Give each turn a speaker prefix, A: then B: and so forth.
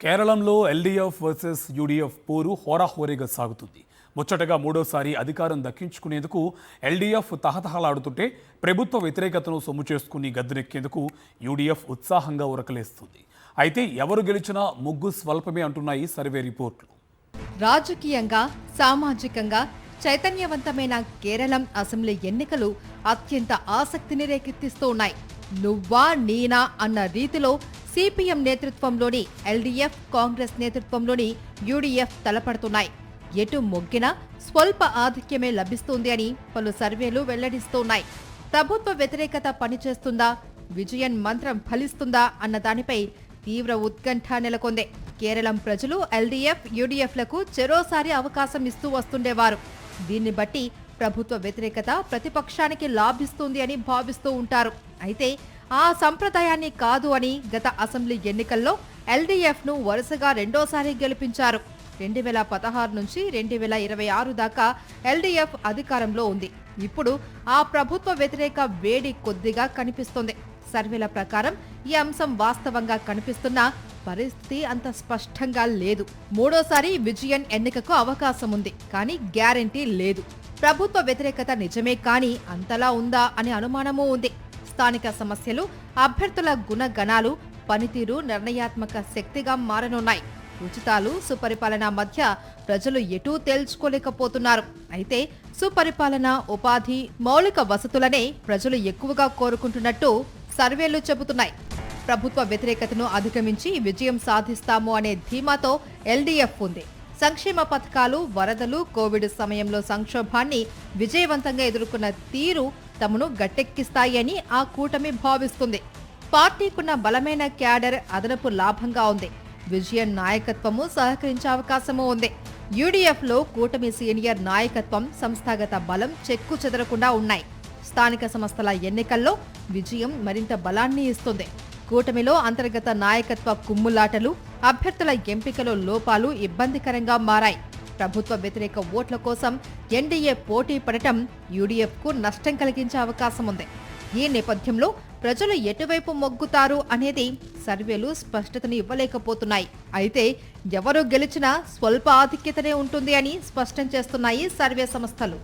A: కేరళంలో LDF versus UDF పోరు హోరాహోరీగా సాగుతుంది. ముచ్చటగా మూడోసారి అధికారం దక్కించుకునేందుకు ఎల్డీఎఫ్ తహతహలాడుతుంటే ప్రభుత్వ వ్యతిరేకతను సొమ్ము చేసుకుని గద్దెనెక్కేందుకు యూడీఎఫ్ ఉత్సాహంగా ఉరకలేస్తుంది. అయితే ఎవరు గెలిచినా ముగ్గు స్వల్పమే అంటున్నాయి సర్వే రిపోర్ట్లు.
B: రాజకీయంగా, సామాజికంగా చైతన్యవంతమైన కేరళం అసెంబ్లీ ఎన్నికలు అత్యంత ఆసక్తిని రేకెత్తిస్తూ ఉన్నాయి. నువ్వా నేనా అన్న రీతిలో సిపిఎం నేతృత్వంలోని ఎల్డీఎఫ్, కాంగ్రెస్ నేతృత్వంలోని యూడీఎఫ్ తలపడుతున్నాయి. ఎటు మొగ్గినా స్వల్ప ఆధిక్యమే లభిస్తుంది అని పలు సర్వేలు వెల్లడిస్తున్నాయి. ప్రభుత్వ వ్యతిరేకత పనిచేస్తుందా, విజయన్ మంత్రం ఫలిస్తుందా అన్న దానిపై తీవ్ర ఉత్కంఠ నెలకొంది. కేరళం ప్రజలు ఎల్డీఎఫ్, యూడీఎఫ్లకు చెరోసారి అవకాశం ఇస్తూ వస్తుండేవారు. దీన్ని బట్టి ప్రభుత్వ వ్యతిరేకత ప్రతిపక్షానికి లాభిస్తుంది అని భావిస్తూ ఉంటారు. అయితే ఆ సంప్రదాయాన్ని కాదు అని గత అసెంబ్లీ ఎన్నికల్లో ఎల్డీఎఫ్ను వరుసగా రెండోసారి గెలిపించారు. 2016 నుంచి 2026 దాకా ఎల్డీఎఫ్ అధికారంలో ఉంది. ఇప్పుడు ఆ ప్రభుత్వ వ్యతిరేక వేడి కొద్దిగా కనిపిస్తుంది. సర్వేల ప్రకారం ఈ అంశం వాస్తవంగా కనిపిస్తున్నా పరిస్థితి అంత స్పష్టంగా లేదు. మూడోసారి విజయన్ ఎన్నికకు అవకాశం ఉంది, కానీ గ్యారెంటీ లేదు. ప్రభుత్వ వ్యతిరేకత నిజమే, కానీ అంతలా ఉందా అనే అనుమానమూ ఉంది. స్థానిక సమస్యలు, అభ్యర్థుల గుణగణాలు, పనితీరు నిర్ణయాత్మక శక్తిగా మారనున్నాయి. ఉచితాలు, సుపరిపాలన మధ్య ప్రజలు ఎటూ తేల్చుకోలేకపోతున్నారు. అయితే సుపరిపాలన, ఉపాధి, మౌలిక వసతులనే ప్రజలు ఎక్కువగా కోరుకుంటున్నట్టు సర్వేలు చెబుతున్నాయి. ప్రభుత్వ వ్యతిరేకతను అధిగమించి విజయం సాధిస్తాము అనే ధీమాతో ఎల్డీఎఫ్ ఉంది. సంక్షేమ పథకాలు, వరదలు, కోవిడ్ సమయంలో సంక్షోభాన్ని విజయవంతంగా ఎదుర్కొన్న తీరు తమను గట్టెక్కిస్తాయని ఆ కూటమి భావిస్తుంది. పార్టీకున్న బలమైన క్యాడర్ అదనపు లాభంగా ఉంది. విజయన్ నాయకత్వము సహకరించే అవకాశమూ ఉంది. యూడీఎఫ్లో కూటమి సీనియర్ నాయకత్వం, సంస్థాగత బలం చెక్కు చెదరకుండా ఉన్నాయి. స్థానిక సంస్థల ఎన్నికల్లో విజయం మరింత బలాన్ని ఇస్తుంది. కూటమిలో అంతర్గత నాయకత్వ కుమ్ములాటలు, అభ్యర్థుల ఎంపికలో లోపాలు ఇబ్బందికరంగా మారాయి. ప్రభుత్వ వ్యతిరేక ఓట్ల కోసం ఎన్డీఏ పోటీ పడటం యూడీఎఫ్కు నష్టం కలిగించే అవకాశం ఉంది. ఈ నేపథ్యంలో ప్రజలు ఎటువైపు మొగ్గుతారు అనేది సర్వేలు స్పష్టతను ఇవ్వలేకపోతున్నాయి. అయితే ఎవరు గెలిచినా స్వల్ప ఆధిక్యతనే ఉంటుంది అని స్పష్టం చేస్తున్నాయి సర్వే సంస్థలు.